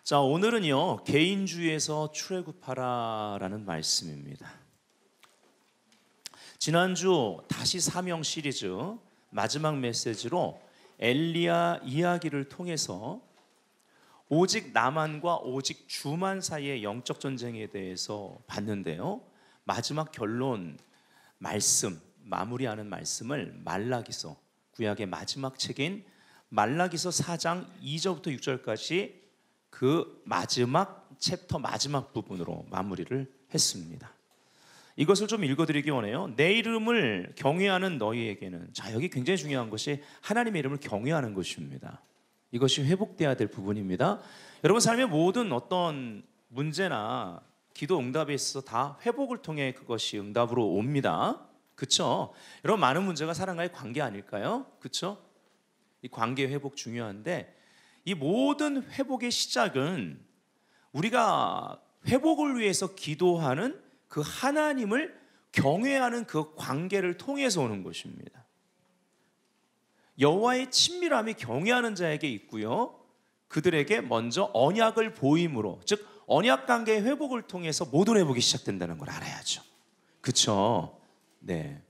자, 오늘은요, 개인주의에서 출애굽하라라는 말씀입니다. 지난주 다시 사명 시리즈 마지막 메시지로 엘리야 이야기를 통해서 오직 나만과 오직 주만 사이의 영적 전쟁에 대해서 봤는데요, 마지막 결론 말씀, 마무리하는 말씀을 말라기서, 구약의 마지막 책인 말라기서 4장 2절부터 6절까지 그 마지막 챕터 마지막 부분으로 마무리를 했습니다. 이것을 좀 읽어드리기 원해요. 내 이름을 경외하는 너희에게는, 자, 여기 굉장히 중요한 것이 하나님의 이름을 경외하는 것입니다. 이것이 회복돼야 될 부분입니다. 여러분 삶의 모든 어떤 문제나 기도 응답에 있어서 다 회복을 통해 그것이 응답으로 옵니다. 그렇죠? 여러분 많은 문제가 사람과의 관계 아닐까요? 그렇죠? 이 관계 회복 중요한데, 이 모든 회복의 시작은 우리가 회복을 위해서 기도하는 그 하나님을 경외하는 그 관계를 통해서 오는 것입니다. 여호와의 친밀함이 경외하는 자에게 있고요, 그들에게 먼저 언약을 보임으로, 즉 언약 관계의 회복을 통해서 모든 회복이 시작된다는 걸 알아야죠. 그렇죠? 네.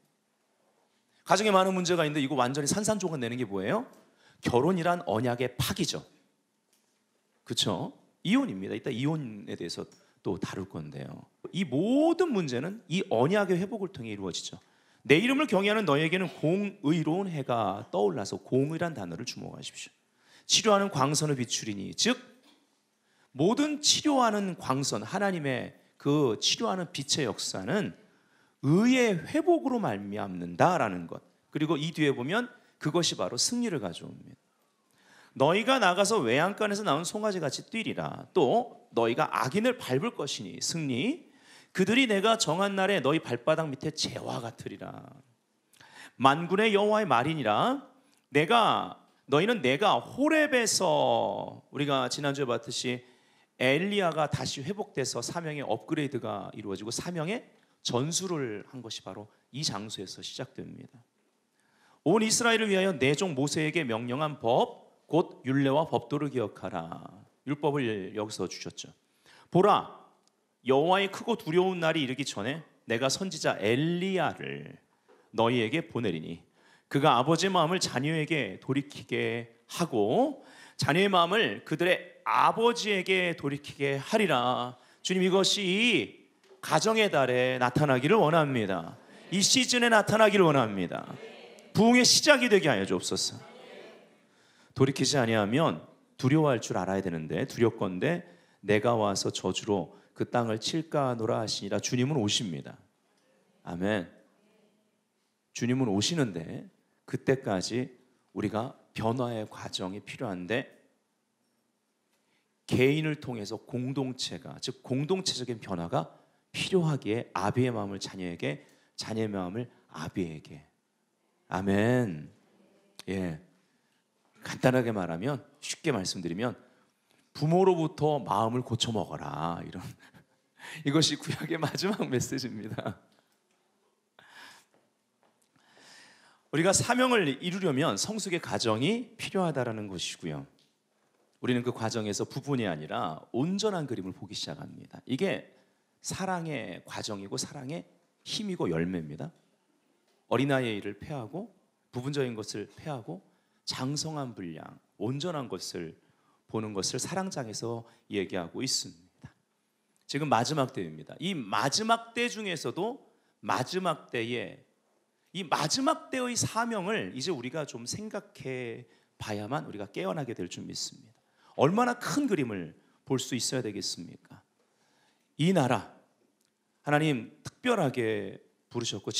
가정에 많은 문제가 있는데 이거 완전히 산산조각 내는 게 뭐예요? 결혼이란 언약의 파기죠. 그렇죠? 이혼입니다. 이따 이혼에 대해서 또 다룰 건데요, 이 모든 문제는 이 언약의 회복을 통해 이루어지죠. 내 이름을 경외하는 너에게는 공의로운 해가 떠올라서, 공의란 단어를 주목하십시오. 치료하는 광선을 비추리니, 즉 모든 치료하는 광선, 하나님의 그 치료하는 빛의 역사는 의의 회복으로 말미암는다라는 것. 그리고 이 뒤에 보면 그것이 바로 승리를 가져옵니다. 너희가 나가서 외양간에서 나온 송아지같이 뛰리라. 또 너희가 악인을 밟을 것이니, 승리. 그들이 내가 정한 날에 너희 발바닥 밑에 재와 같으리라. 만군의 여호와의 말이니라. 너희는 내가 호렙에서, 우리가 지난주에 봤듯이 엘리야가 다시 회복돼서 사명의 업그레이드가 이루어지고 사명의 전수를 한 것이 바로 이 장소에서 시작됩니다. 온 이스라엘을 위하여 내 종 모세에게 명령한 법, 곧 율례와 법도를 기억하라. 율법을 여기서 주셨죠. 보라, 여호와의 크고 두려운 날이 이르기 전에 내가 선지자 엘리야를 너희에게 보내리니 그가 아버지의 마음을 자녀에게 돌이키게 하고 자녀의 마음을 그들의 아버지에게 돌이키게 하리라. 주님, 이것이 이 가정의 달에 나타나기를 원합니다. 이 시즌에 나타나기를 원합니다. 부흥의 시작이 되게 하여 주옵소서. 돌이키지 아니하면 두려워할 줄 알아야 되는데, 두렵건대 내가 와서 저주로 그 땅을 칠까 하노라 하시니라. 주님은 오십니다. 아멘. 주님은 오시는데 그때까지 우리가 변화의 과정이 필요한데, 개인을 통해서 공동체가, 즉 공동체적인 변화가 필요하기에 아비의 마음을 자녀에게, 자녀의 마음을 아비에게. 아멘. 예. 간단하게 말하면, 쉽게 말씀드리면 부모로부터 마음을 고쳐 먹어라, 이런 이것이 구약의 마지막 메시지입니다. 우리가 사명을 이루려면 성숙의 과정이 필요하다라는 것이고요, 우리는 그 과정에서 부분이 아니라 온전한 그림을 보기 시작합니다. 이게 사랑의 과정이고 사랑의 힘이고 열매입니다. 어린아이의 일을 폐하고 부분적인 것을 폐하고 장성한 분량, 온전한 것을 보는 것을 사랑장에서 얘기하고 있습니다. 지금 마지막 때입니다. 이 마지막 때 중에서도 마지막 때에, 이 마지막 때의 사명을 이제 우리가 좀 생각해 봐야만 우리가 깨어나게 될 줄 믿습니다. 얼마나 큰 그림을 볼 수 있어야 되겠습니까? 이 나라 하나님 특별하게 부르셨고,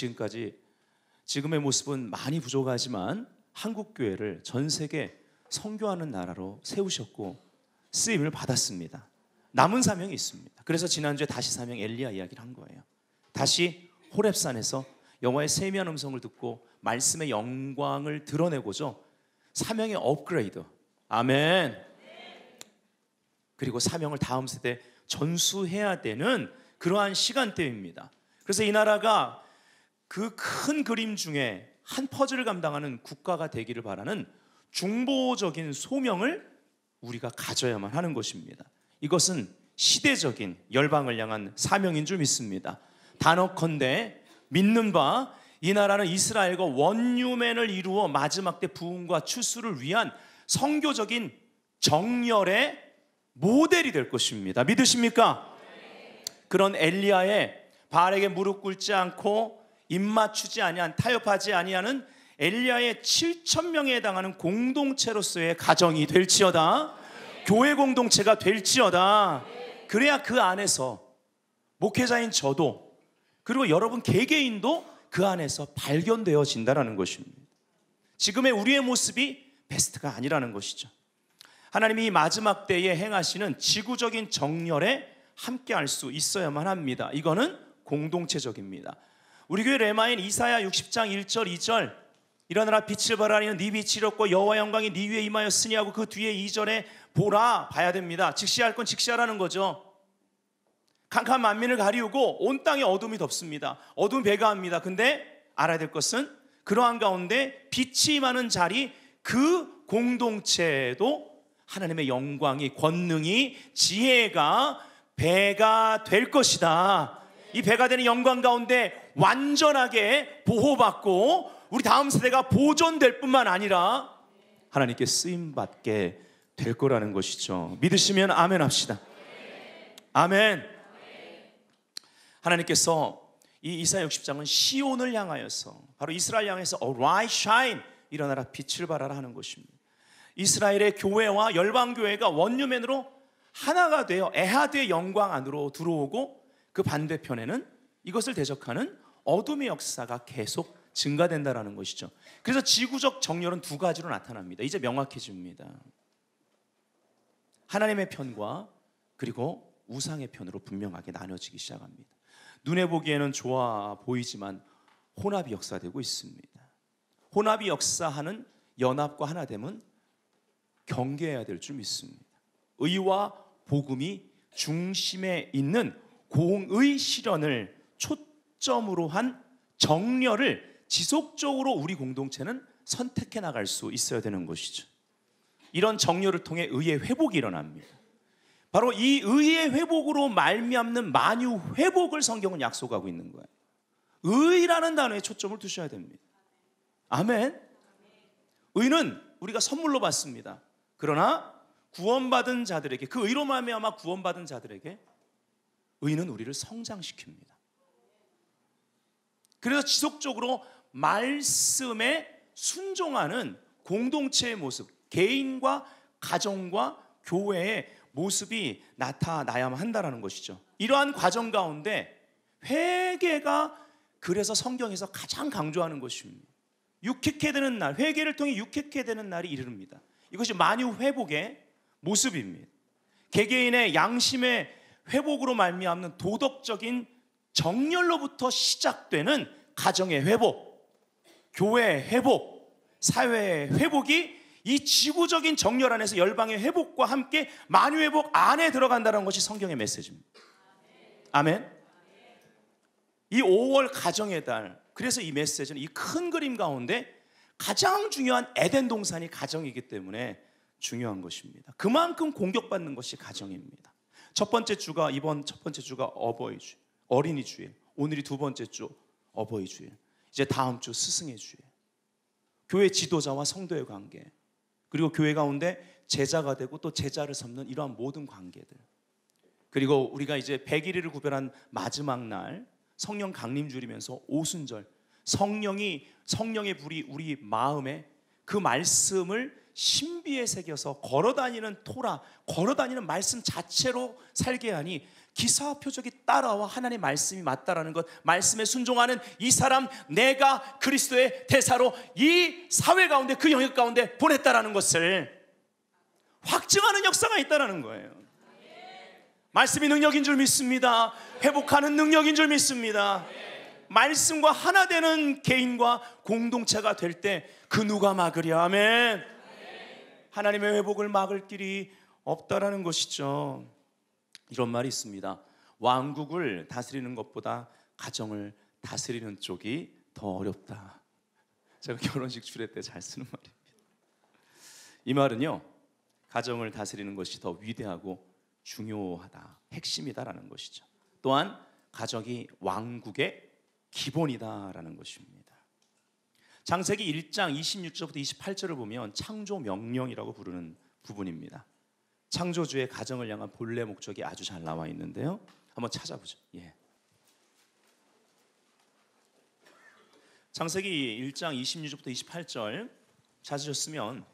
지금의 모습은 많이 부족하지만 한국교회를 전 세계 선교하는 나라로 세우셨고 쓰임을 받았습니다. 남은 사명이 있습니다. 그래서 지난주에 다시 사명 엘리야 이야기를 한 거예요. 다시 호렙산에서 여호와의 세미한 음성을 듣고 말씀의 영광을 드러내고죠, 사명의 업그레이드. 아멘. 그리고 사명을 다음 세대에 전수해야 되는 그러한 시간대입니다. 그래서 이 나라가 그 큰 그림 중에 한 퍼즐을 감당하는 국가가 되기를 바라는 중보적인 소명을 우리가 가져야만 하는 것입니다. 이것은 시대적인 열방을 향한 사명인 줄 믿습니다. 단언컨대 믿는 바 이 나라는 이스라엘과 원유맨을 이루어 마지막 때 부흥과 추수를 위한 선교적인 정열의 모델이 될 것입니다. 믿으십니까? 그런 엘리야의 바알에게 무릎 꿇지 않고 입 맞추지 아니한, 타협하지 아니하는 엘리야의 7,000명에 해당하는 공동체로서의 가정이 될지어다. 교회 공동체가 될지어다. 그래야 그 안에서 목회자인 저도, 그리고 여러분 개개인도 그 안에서 발견되어진다는 것입니다. 지금의 우리의 모습이 베스트가 아니라는 것이죠. 하나님이 마지막 때에 행하시는 지구적인 정열에 함께할 수 있어야만 합니다. 이거는 공동체적입니다. 우리 교회 레마인 이사야 60장 1절 2절, 일어나라 빛을 발하리는 네 빛이 이렇고 여호와 영광이 네 위에 임하였으니 하고 그 뒤에 2절에 보라 봐야 됩니다. 직시할 건 직시하라는 거죠. 캄캄한 만민을 가리우고 온 땅에 어둠이 덮습니다. 어둠이 배가합니다. 근데 알아야 될 것은 그러한 가운데 빛이 임하는 자리, 그 공동체에도 하나님의 영광이, 권능이, 지혜가 배가 될 것이다. 이 배가 되는 영광 가운데 완전하게 보호받고 우리 다음 세대가 보존될 뿐만 아니라 하나님께 쓰임받게 될 거라는 것이죠. 믿으시면 아멘 합시다. 아멘. 하나님께서 이 이사야 60장은 시온을 향하여서, 바로 이스라엘 향해서 Arise, shine, 일어나라 빛을 발하라 하는 것입니다. 이스라엘의 교회와 열방교회가 원유맨으로 하나가 되어 에하드의 영광 안으로 들어오고, 그 반대편에는 이것을 대적하는 어둠의 역사가 계속 증가된다는 것이죠. 그래서 지구적 정렬은 두 가지로 나타납니다. 이제 명확해집니다. 하나님의 편과 그리고 우상의 편으로 분명하게 나눠지기 시작합니다. 눈에 보기에는 좋아 보이지만 혼합이 역사되고 있습니다. 혼합이 역사하는 연합과 하나됨은 경계해야 될 줄 믿습니다. 의와 복음이 중심에 있는 공의 실현을 초점으로 한 정렬을 지속적으로 우리 공동체는 선택해 나갈 수 있어야 되는 것이죠. 이런 정렬을 통해 의의 회복이 일어납니다. 바로 이 의의 회복으로 말미암는 만유 회복을 성경은 약속하고 있는 거예요. 의라는 단어에 초점을 두셔야 됩니다. 아멘. 의는 우리가 선물로 받습니다. 그러나 구원받은 자들에게, 그 의로 말미암아 구원받은 자들에게 의는 우리를 성장시킵니다. 그래서 지속적으로 말씀에 순종하는 공동체의 모습, 개인과 가정과 교회의 모습이 나타나야만 한다는 것이죠. 이러한 과정 가운데 회개가, 그래서 성경에서 가장 강조하는 것입니다. 유쾌케 되는 날, 회개를 통해 유쾌케 되는 날이 이릅니다. 이것이 만유 회복의 모습입니다. 개개인의 양심의 회복으로 말미암는 도덕적인 정렬로부터 시작되는 가정의 회복, 교회의 회복, 사회의 회복이 이 지구적인 정렬 안에서 열방의 회복과 함께 만유 회복 안에 들어간다는 것이 성경의 메시지입니다. 아멘. 이 5월 가정의 달, 그래서 이 메시지는 이 큰 그림 가운데 가장 중요한 에덴 동산이 가정이기 때문에 중요한 것입니다. 그만큼 공격받는 것이 가정입니다. 첫 번째 주가, 이번 첫 번째 주가 어버이 주, 어린이 주일, 오늘이 두 번째 주 어버이 주일, 이제 다음 주 스승의 주일, 교회 지도자와 성도의 관계, 그리고 교회 가운데 제자가 되고 또 제자를 섬는 이러한 모든 관계들, 그리고 우리가 이제 100일을 구별한 마지막 날 성령 강림주일이면서 오순절, 성령의 불이 우리 마음에, 그 말씀을 신비에 새겨서 걸어다니는 토라, 걸어다니는 말씀 자체로 살게 하니 기사와 표적이 따라와 하나님의 말씀이 맞다라는 것, 말씀에 순종하는 이 사람, 내가 그리스도의 대사로 이 사회 가운데, 그 영역 가운데 보냈다라는 것을 확증하는 역사가 있다라는 거예요. 말씀이 능력인 줄 믿습니다. 회복하는 능력인 줄 믿습니다. 말씀과 하나 되는 개인과 공동체가 될 때 그 누가 막으랴. 아멘. 하나님의 회복을 막을 길이 없다라는 것이죠. 이런 말이 있습니다. 왕국을 다스리는 것보다 가정을 다스리는 쪽이 더 어렵다. 제가 결혼식 주례 때 잘 쓰는 말입니다. 이 말은요, 가정을 다스리는 것이 더 위대하고 중요하다, 핵심이다라는 것이죠. 또한 가정이 왕국의 기본이다라는 것입니다. 창세기 1장 26절부터 28절을 보면 창조 명령이라고 부르는 부분입니다. 창조주의 가정을 향한 본래 목적이 아주 잘 나와 있는데요. 한번 찾아보죠. 창세기 1장 26절부터 28절 찾으셨으면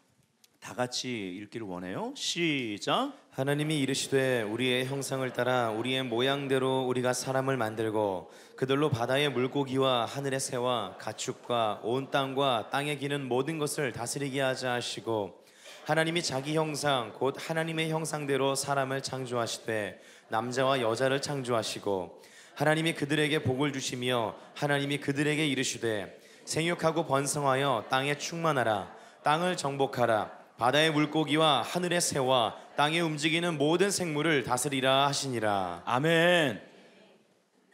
다 같이 읽기를 원해요. 시작. 하나님이 이르시되 우리의 형상을 따라 우리의 모양대로 우리가 사람을 만들고 그들로 바다의 물고기와 하늘의 새와 가축과 온 땅과 땅에 기는 모든 것을 다스리게 하자 하시고, 하나님이 자기 형상 곧 하나님의 형상대로 사람을 창조하시되 남자와 여자를 창조하시고, 하나님이 그들에게 복을 주시며 하나님이 그들에게 이르시되 생육하고 번성하여 땅에 충만하라. 땅을 정복하라. 바다의 물고기와 하늘의 새와 땅에 움직이는 모든 생물을 다스리라 하시니라. 아멘.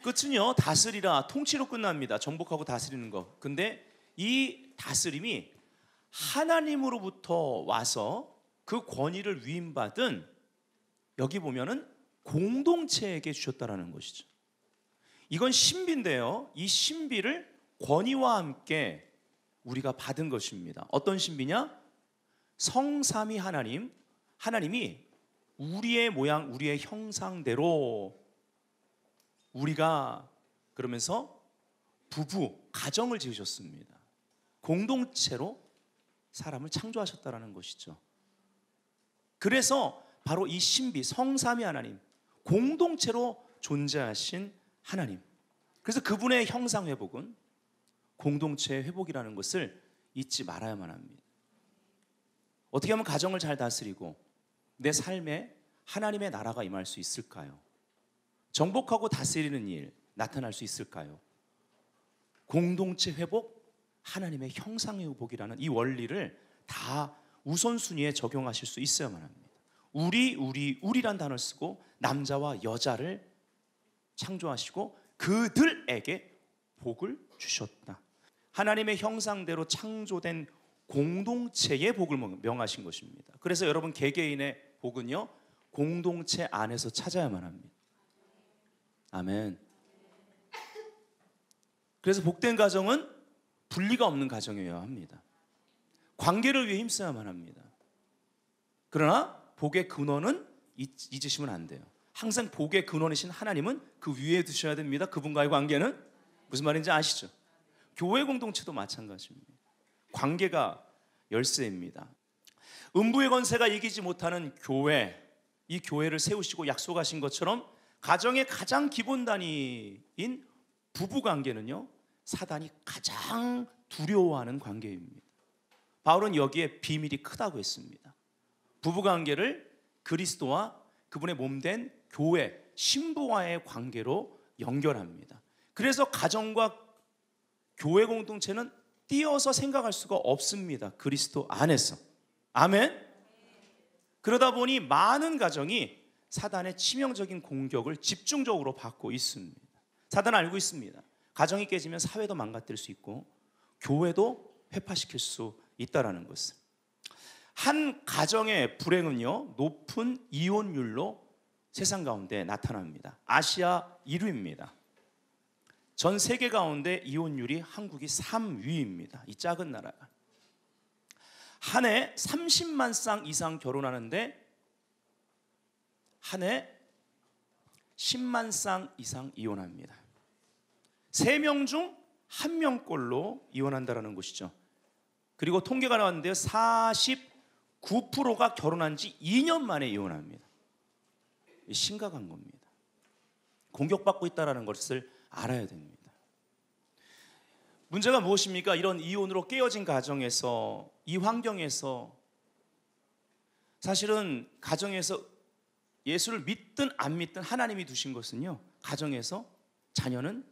끝은요, 다스리라, 통치로 끝납니다. 정복하고 다스리는 거. 근데 이 다스림이 하나님으로부터 와서 그 권위를 위임받은, 여기 보면은 공동체에게 주셨다라는 것이죠. 이건 신비인데요, 이 신비를 권위와 함께 우리가 받은 것입니다. 어떤 신비냐? 성삼위 하나님, 하나님이 우리의 모양, 우리의 형상대로 우리가 그러면서 부부, 가정을 지으셨습니다. 공동체로 사람을 창조하셨다라는 것이죠. 그래서 바로 이 신비, 성삼위 하나님, 공동체로 존재하신 하나님, 그래서 그분의 형상 회복은 공동체의 회복이라는 것을 잊지 말아야만 합니다. 어떻게 하면 가정을 잘 다스리고 내 삶에 하나님의 나라가 임할 수 있을까요? 정복하고 다스리는 일 나타날 수 있을까요? 공동체 회복, 하나님의 형상 회복이라는 이 원리를 다 우선순위에 적용하실 수 있어야만 합니다. 우리란 단어를 쓰고 남자와 여자를 창조하시고 그들에게 복을 주셨다. 하나님의 형상대로 창조된 공동체의 복을 명하신 것입니다. 그래서 여러분 개개인의 복은요, 공동체 안에서 찾아야만 합니다. 아멘. 그래서 복된 가정은 분리가 없는 가정이어야 합니다. 관계를 위해 힘써야만 합니다. 그러나 복의 근원은 잊으시면 안 돼요. 항상 복의 근원이신 하나님은 그 위에 두셔야 됩니다. 그분과의 관계는 무슨 말인지 아시죠? 교회 공동체도 마찬가지입니다. 관계가 열쇠입니다. 음부의 권세가 이기지 못하는 교회, 이 교회를 세우시고 약속하신 것처럼 가정의 가장 기본 단위인 부부 관계는요, 사단이 가장 두려워하는 관계입니다. 바울은 여기에 비밀이 크다고 했습니다. 부부 관계를 그리스도와 그분의 몸된 교회, 신부와의 관계로 연결합니다. 그래서 가정과 교회 공동체는 띄어서 생각할 수가 없습니다. 그리스도 안에서. 아멘. 그러다 보니 많은 가정이 사단의 치명적인 공격을 집중적으로 받고 있습니다. 사단은 알고 있습니다. 가정이 깨지면 사회도 망가뜨릴 수 있고 교회도 회파시킬 수 있다는 것을. 한 가정의 불행은요, 높은 이혼율로 세상 가운데 나타납니다. 아시아 1위입니다. 전 세계 가운데 이혼율이 한국이 3위입니다. 이 작은 나라가. 한 해 30만 쌍 이상 결혼하는데 한 해 10만 쌍 이상 이혼합니다. 3명 중 1명꼴로 이혼한다는 것이죠. 그리고 통계가 나왔는데요, 49%가 결혼한 지 2년 만에 이혼합니다. 심각한 겁니다. 공격받고 있다는 것을 알아야 됩니다. 문제가 무엇입니까? 이런 이혼으로 깨어진 가정에서, 이 환경에서 사실은 가정에서 예수를 믿든 안 믿든 하나님이 두신 것은요, 가정에서 자녀는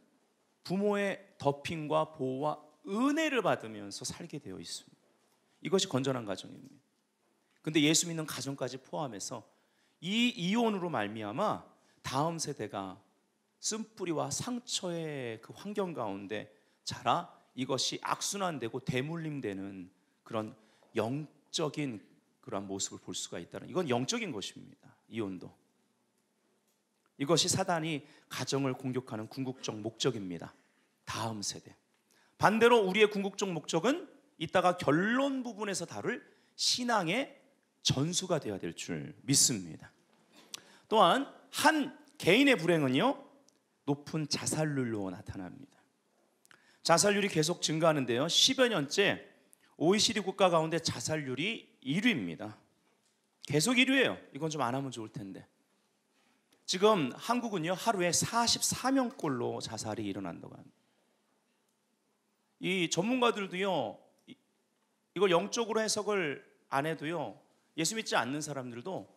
부모의 덮임과 보호와 은혜를 받으면서 살게 되어 있습니다. 이것이 건전한 가정입니다. 근데 예수 믿는 가정까지 포함해서 이 이혼으로 말미암아 다음 세대가 쓴뿌리와 상처의 그 환경 가운데 자라 이것이 악순환되고 대물림되는 그런 영적인 그런 모습을 볼 수가 있다는, 이건 영적인 것입니다. 이혼도. 이것이 사단이 가정을 공격하는 궁극적 목적입니다. 다음 세대. 반대로 우리의 궁극적 목적은 이따가 결론 부분에서 다룰 신앙의 전수가 되어야 될 줄 믿습니다. 또한 한 개인의 불행은요, 높은 자살률로 나타납니다. 자살률이 계속 증가하는데요, 10여 년째 OECD 국가 가운데 자살률이 1위입니다. 계속 1위예요. 이건 좀 안 하면 좋을 텐데. 지금 한국은요, 하루에 44명꼴로 자살이 일어난다고 합니다. 이 전문가들도요, 이걸 영적으로 해석을 안 해도요, 예수 믿지 않는 사람들도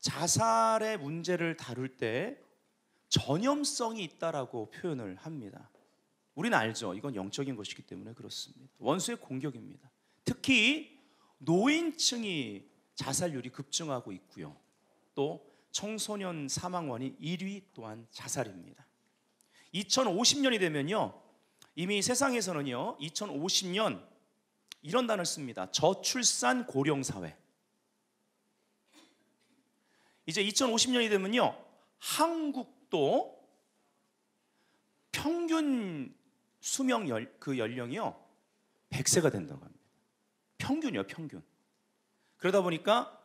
자살의 문제를 다룰 때 전염성이 있다라고 표현을 합니다. 우리는 알죠. 이건 영적인 것이기 때문에 그렇습니다. 원수의 공격입니다. 특히 노인층이 자살률이 급증하고 있고요. 또 청소년 사망원이 1위 또한 자살입니다. 2050년이 되면요, 이미 세상에서는요, 2050년 이런 단어를 씁니다. 저출산 고령 사회. 이제 2050년이 되면요, 한국도 평균 수명 연령이요 100세가 된다고 합니다. 평균이요, 평균. 그러다 보니까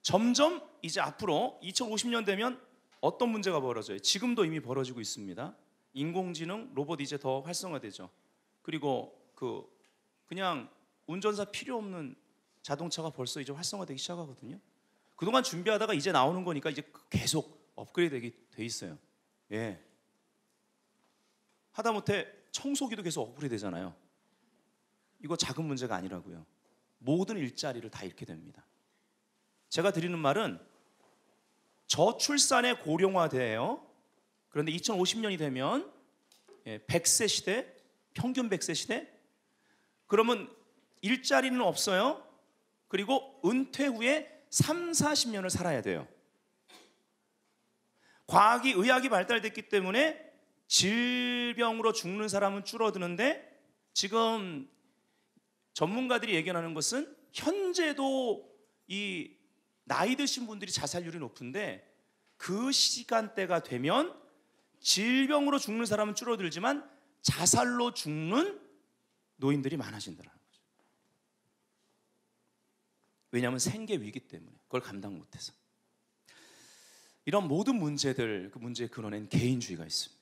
점점 이제 앞으로 2050년 되면 어떤 문제가 벌어져요? 지금도 이미 벌어지고 있습니다. 인공지능, 로봇 이제 더 활성화되죠. 그리고 그냥 운전사 필요 없는 자동차가 벌써 이제 활성화되기 시작하거든요. 그동안 준비하다가 이제 나오는 거니까 이제 계속 업그레이드 돼 있어요. 예. 하다못해 청소기도 계속 업그레이드 되잖아요. 이거 작은 문제가 아니라고요. 모든 일자리를 다 잃게 됩니다. 제가 드리는 말은 저출산의 고령화돼요. 그런데 2050년이 되면 100세 시대, 평균 100세 시대, 그러면 일자리는 없어요. 그리고 은퇴 후에 3, 40년을 살아야 돼요. 과학이, 의학이 발달됐기 때문에 질병으로 죽는 사람은 줄어드는데, 지금 전문가들이 얘기하는 것은 현재도 이 나이 드신 분들이 자살률이 높은데, 그 시간대가 되면 질병으로 죽는 사람은 줄어들지만 자살로 죽는 노인들이 많아진다는 거죠. 왜냐하면 생계 위기 때문에, 그걸 감당 못해서. 이런 모든 문제들, 그 문제의 근원엔 개인주의가 있습니다.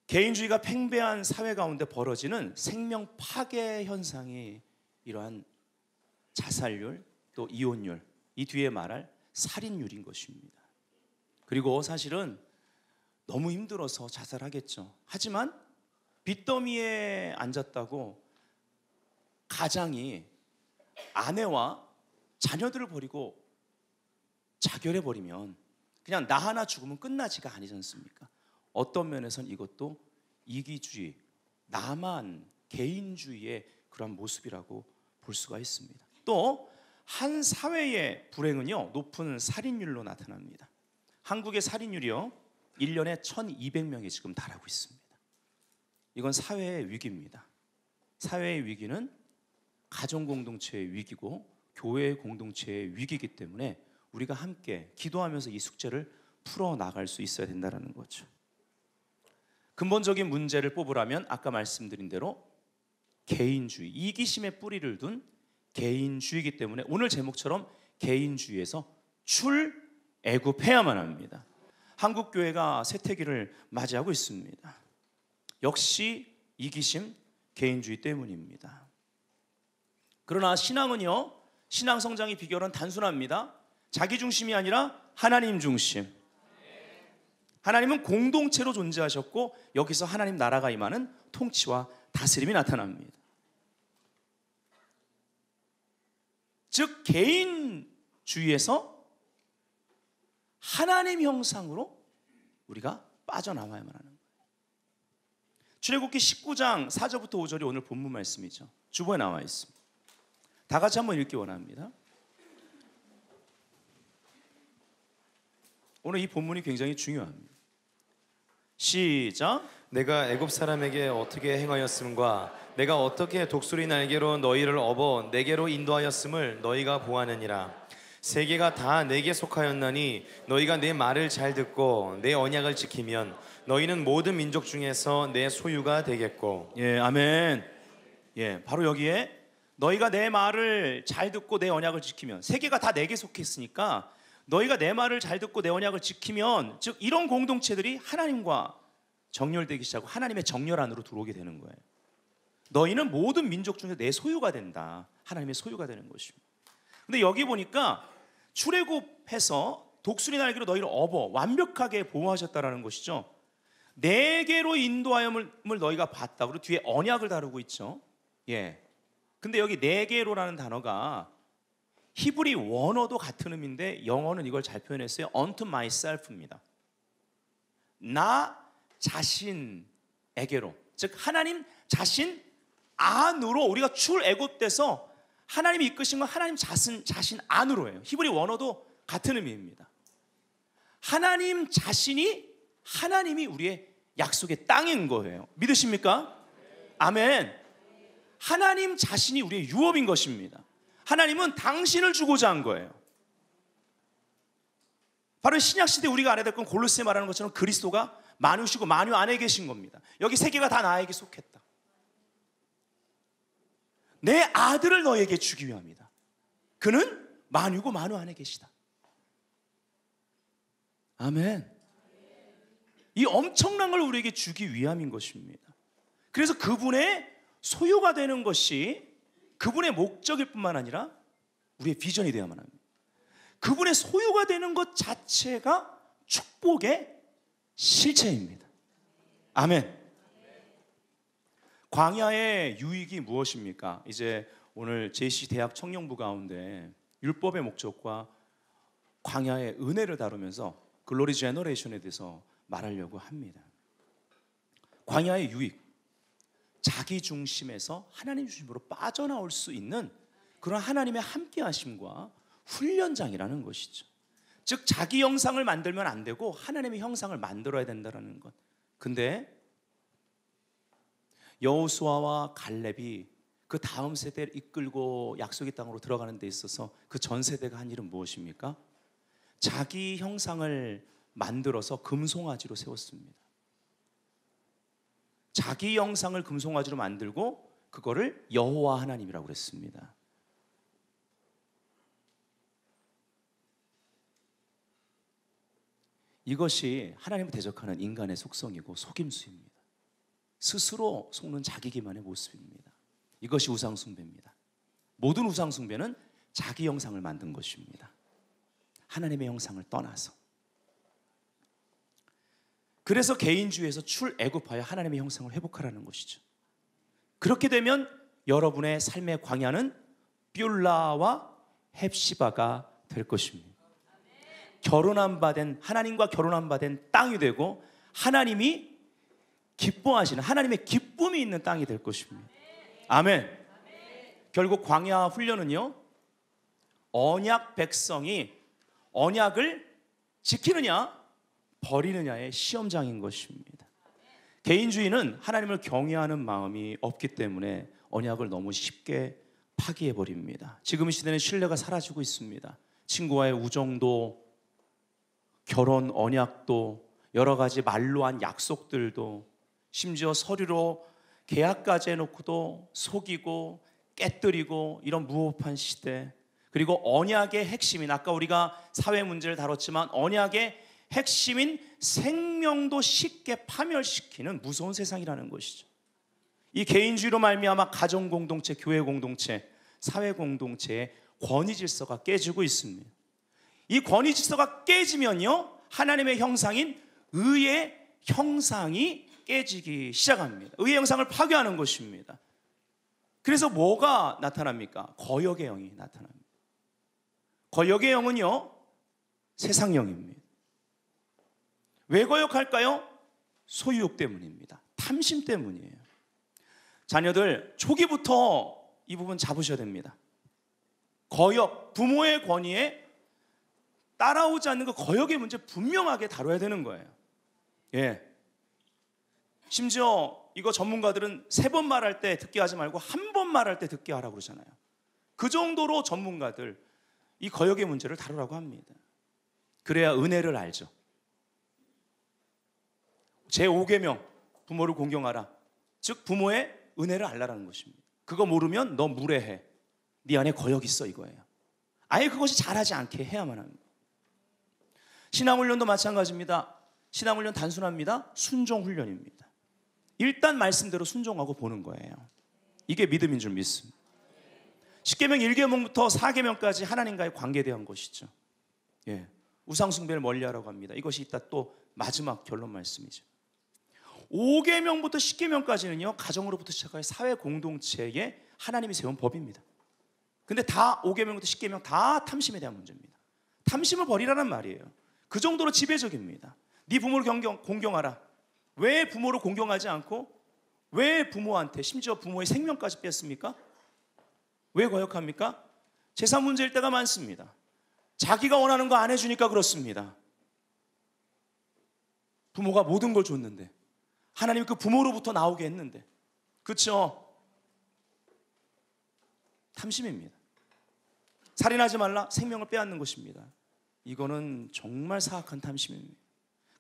개인주의가 팽배한 사회 가운데 벌어지는 생명 파괴 현상이 이러한 자살률, 또 이혼율, 이 뒤에 말할 살인율인 것입니다. 그리고 사실은 너무 힘들어서 자살하겠죠. 하지만 빚더미에 앉았다고 가장이 아내와 자녀들을 버리고 자결해버리면 그냥 나 하나 죽으면 끝나지가 아니지 않습니까? 어떤 면에서는 이것도 이기주의, 나만, 개인주의의 그런 모습이라고 볼 수가 있습니다. 또 한 사회의 불행은요, 높은 살인율로 나타납니다. 한국의 살인율이요, 1년에 1200명이 지금 달하고 있습니다. 이건 사회의 위기입니다. 사회의 위기는 가정 공동체의 위기고 교회 공동체의 위기이기 때문에 우리가 함께 기도하면서 이 숙제를 풀어나갈 수 있어야 된다는 거죠. 근본적인 문제를 뽑으라면 아까 말씀드린 대로 개인주의, 이기심의 뿌리를 둔 개인주의이기 때문에 오늘 제목처럼 개인주의에서 출애굽해야만 합니다. 한국교회가 쇠퇴기를 맞이하고 있습니다. 역시 이기심, 개인주의 때문입니다. 그러나 신앙은요, 신앙 성장의 비결은 단순합니다. 자기 중심이 아니라 하나님 중심. 하나님은 공동체로 존재하셨고 여기서 하나님 나라가 임하는 통치와 다스림이 나타납니다. 즉 개인주의에서 하나님 형상으로 우리가 빠져나와야만 하는 거예요. 출애굽기 19장 4절부터 5절이 오늘 본문 말씀이죠. 주보에 나와 있습니다. 다 같이 한번 읽기 원합니다. 오늘 이 본문이 굉장히 중요합니다. 시작. 내가 애굽 사람에게 어떻게 행하였음과 내가 어떻게 독수리 날개로 너희를 업어 내게로 인도하였음을 너희가 보았느니라. 세계가 다 내게 속하였나니 너희가 내 말을 잘 듣고 내 언약을 지키면 너희는 모든 민족 중에서 내 소유가 되겠고. 예, 아멘. 예, 바로 여기에 너희가 내 말을 잘 듣고 내 언약을 지키면, 세계가 다 내게 속했으니까 너희가 내 말을 잘 듣고 내 언약을 지키면, 즉 이런 공동체들이 하나님과 정렬되기 시작하고 하나님의 정렬 안으로 들어오게 되는 거예요. 너희는 모든 민족 중에 내 소유가 된다. 하나님의 소유가 되는 것입니다. 근데 여기 보니까 출애굽해서 독수리 날개로 너희를 업어 완벽하게 보호하셨다라는 것이죠. 내게로 인도하여을 너희가 봤다. 그리고 뒤에 언약을 다루고 있죠. 예. 근데 여기 내게로라는 단어가 히브리 원어도 같은 의미인데 영어는 이걸 잘 표현했어요. unto myself입니다. 나 자신에게로, 즉 하나님 자신 안으로 우리가 출애굽돼서 하나님이 이끄신 건 하나님 자신 안으로예요. 히브리 원어도 같은 의미입니다. 하나님 자신이, 하나님이 우리의 약속의 땅인 거예요. 믿으십니까? 아멘. 하나님 자신이 우리의 유업인 것입니다. 하나님은 당신을 주고자 한 거예요. 바로 신약시대 우리가 알아야 될 건 골로새 말하는 것처럼 그리스도가 만유시고 만유 안에 계신 겁니다. 여기 세계가 다 나에게 속했다. 내 아들을 너에게 주기 위함이다. 그는 만유고 만유 안에 계시다. 아멘. 이 엄청난 걸 우리에게 주기 위함인 것입니다. 그래서 그분의 소유가 되는 것이 그분의 목적일 뿐만 아니라 우리의 비전이 되어야만 합니다. 그분의 소유가 되는 것 자체가 축복의 실체입니다. 아멘. 광야의 유익이 무엇입니까? 이제 오늘 JC 대학 청년부 가운데 율법의 목적과 광야의 은혜를 다루면서 글로리 제너레이션에 대해서 말하려고 합니다. 광야의 유익, 자기 중심에서 하나님 중심으로 빠져나올 수 있는 그런 하나님의 함께하심과 훈련장이라는 것이죠. 즉 자기 형상을 만들면 안 되고 하나님의 형상을 만들어야 된다는 것. 근데 여호수아와 갈렙이 그 다음 세대를 이끌고 약속의 땅으로 들어가는 데 있어서 그 전 세대가 한 일은 무엇입니까? 자기 형상을 만들어서 금송아지로 세웠습니다. 자기 형상을 금송아지로 만들고 그거를 여호와 하나님이라고 그랬습니다. 이것이 하나님을 대적하는 인간의 속성이고 속임수입니다. 스스로 속는 자기 기만의 모습입니다. 이것이 우상숭배입니다. 모든 우상숭배는 자기 형상을 만든 것입니다. 하나님의 형상을 떠나서. 그래서 개인주의에서 출애굽하여 하나님의 형상을 회복하라는 것이죠. 그렇게 되면 여러분의 삶의 광야는 뷸라와 헵시바가 될 것입니다. 결혼한 바 된, 하나님과 결혼한 바 된 땅이 되고 하나님이 기뻐하시는, 하나님의 기쁨이 있는 땅이 될 것입니다. 아멘. 결국 광야 훈련은요, 언약 백성이 언약을 지키느냐 버리느냐의 시험장인 것입니다. 개인주의는 하나님을 경외하는 마음이 없기 때문에 언약을 너무 쉽게 파기해버립니다. 지금 이 시대는 신뢰가 사라지고 있습니다. 친구와의 우정도, 결혼 언약도, 여러 가지 말로 한 약속들도, 심지어 서류로 계약까지 해놓고도 속이고 깨뜨리고, 이런 무법한 시대. 그리고 언약의 핵심인, 아까 우리가 사회 문제를 다뤘지만 언약의 핵심인 생명도 쉽게 파멸시키는 무서운 세상이라는 것이죠. 이 개인주의로 말미암아 가정 공동체, 교회 공동체, 사회 공동체의 권위 질서가 깨지고 있습니다. 이 권위 질서가 깨지면요, 하나님의 형상인 의의 형상이 깨지기 시작합니다. 의의 형상을 파괴하는 것입니다. 그래서 뭐가 나타납니까? 거역의 영이 나타납니다. 거역의 영은요, 세상 영입니다. 왜 거역할까요? 소유욕 때문입니다. 탐심 때문이에요. 자녀들 초기부터 이 부분 잡으셔야 됩니다. 거역, 부모의 권위에 따라오지 않는 그 거역의 문제 분명하게 다뤄야 되는 거예요. 예. 심지어 이거 전문가들은 3번 말할 때 듣게 하지 말고 1번 말할 때 듣게 하라고 그러잖아요. 그 정도로 전문가들, 이 거역의 문제를 다루라고 합니다. 그래야 은혜를 알죠. 제5계명 부모를 공경하라. 즉 부모의 은혜를 알라라는 것입니다. 그거 모르면 너 무례해. 네 안에 거역 있어 이거예요. 아예 그것이 잘하지 않게 해야만 합니다. 신앙훈련도 마찬가지입니다. 신앙훈련 단순합니다. 순종훈련입니다. 일단 말씀대로 순종하고 보는 거예요. 이게 믿음인 줄 믿습니다. 10계명 1계명부터 4계명까지 하나님과의 관계에 대한 것이죠. 예, 우상숭배를 멀리하라고 합니다. 이것이 이따 또 마지막 결론 말씀이죠. 5계명부터 10계명까지는요 가정으로부터 시작하여 사회 공동체에 하나님이 세운 법입니다. 근데 다 5계명부터 10계명 다 탐심에 대한 문제입니다. 탐심을 버리라는 말이에요. 그 정도로 지배적입니다. 네 부모를 공경하라. 왜 부모를 공경하지 않고 왜 부모한테 심지어 부모의 생명까지 뺐습니까? 왜 거역합니까? 재산 문제일 때가 많습니다. 자기가 원하는 거 안 해주니까 그렇습니다. 부모가 모든 걸 줬는데 하나님이 그 부모로부터 나오게 했는데, 그렇죠? 탐심입니다. 살인하지 말라, 생명을 빼앗는 것입니다. 이거는 정말 사악한 탐심입니다.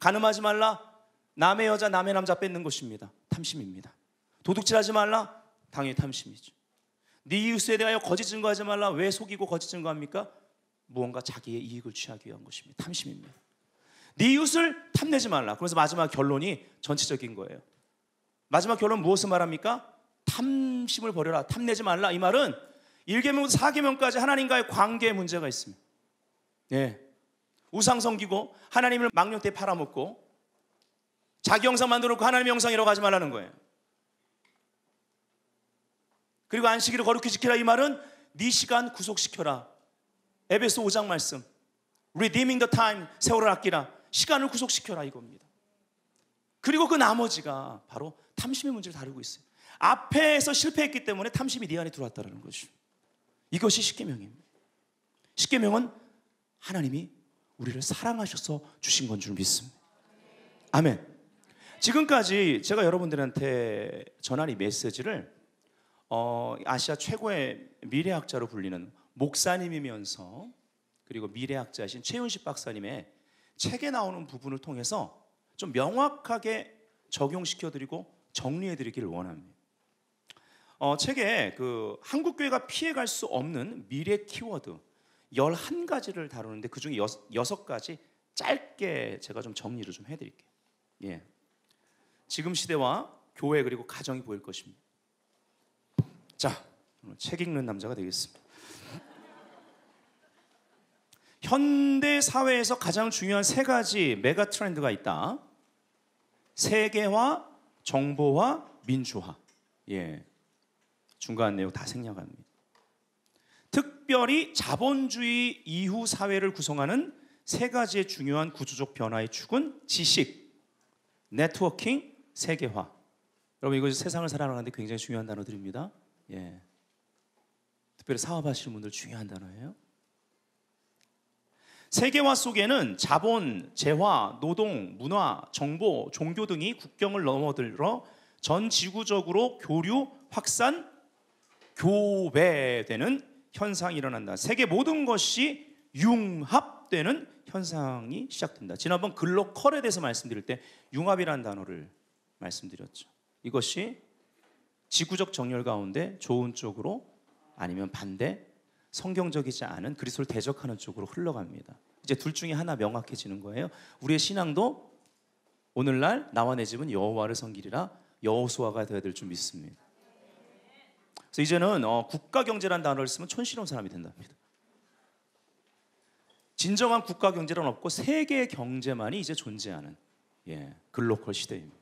간음하지 말라, 남의 여자 남의 남자 뺏는 것입니다. 탐심입니다. 도둑질하지 말라, 당연히 탐심이죠. 네 이웃에 대하여 거짓 증거하지 말라. 왜 속이고 거짓 증거합니까? 무언가 자기의 이익을 취하기 위한 것입니다. 탐심입니다. 네 이웃을 탐내지 말라. 그래서 마지막 결론이 전체적인 거예요. 마지막 결론 무엇을 말합니까? 탐심을 버려라. 탐내지 말라. 이 말은 1계명부터 4계명까지 하나님과의 관계에 문제가 있습니다. 예. 우상 섬기고 하나님을 망령되이 팔아먹고 자기 형상 만들어 놓고 하나님의 형상이라고 하지 말라는 거예요. 그리고 안식일을 거룩히 지키라. 이 말은 네 시간 구속시켜라. 에베소 5장 말씀, redeeming the time, 세월을 아끼라. 시간을 구속시켜라 이겁니다. 그리고 그 나머지가 바로 탐심의 문제를 다루고 있어요. 앞에서 실패했기 때문에 탐심이 네 안에 들어왔다는 것이죠. 이것이 10계명입니다. 10계명은 하나님이 우리를 사랑하셔서 주신 건 줄 믿습니다. 아멘. 지금까지 제가 여러분들한테 전한 이 메시지를 아시아 최고의 미래학자로 불리는 목사님이면서 그리고 미래학자이신 최윤식 박사님의 책에 나오는 부분을 통해서 좀 명확하게 적용시켜드리고 정리해드리기를 원합니다. 책에 그 한국교회가 피해갈 수 없는 미래 키워드 11가지를 다루는데 그 중에 6가지 짧게 제가 좀 정리를 좀 해드릴게요. 예. 지금 시대와 교회 그리고 가정이 보일 것입니다. 자, 책 읽는 남자가 되겠습니다. 현대 사회에서 가장 중요한 3가지 메가 트렌드가 있다. 세계화, 정보화, 민주화. 예, 중간 내용 다 생략합니다. 특별히 자본주의 이후 사회를 구성하는 3가지의 중요한 구조적 변화의 축은 지식, 네트워킹, 세계화. 여러분 이거 세상을 살아가는데 굉장히 중요한 단어들입니다. 예, 특별히 사업하시는 분들 중요한 단어예요. 세계화 속에는 자본, 재화, 노동, 문화, 정보, 종교 등이 국경을 넘어들어 전 지구적으로 교류, 확산, 교배되는 현상이 일어난다. 세계 모든 것이 융합되는 현상이 시작된다. 지난번 글로컬에 대해서 말씀드릴 때 융합이라는 단어를 말씀드렸죠. 이것이 지구적 정렬 가운데 좋은 쪽으로 아니면 반대 성경적이지 않은 그리스도를 대적하는 쪽으로 흘러갑니다. 이제 둘 중에 하나 명확해지는 거예요. 우리의 신앙도 오늘날 나와 내 집은 여호와를 섬기리라 여호수아가 되어야 될 줄 믿습니다. 그래서 이제는 국가경제라는 단어를 쓰면 촌스러운 사람이 된답니다. 진정한 국가경제는 없고 세계 경제만이 이제 존재하는 글로컬 시대입니다.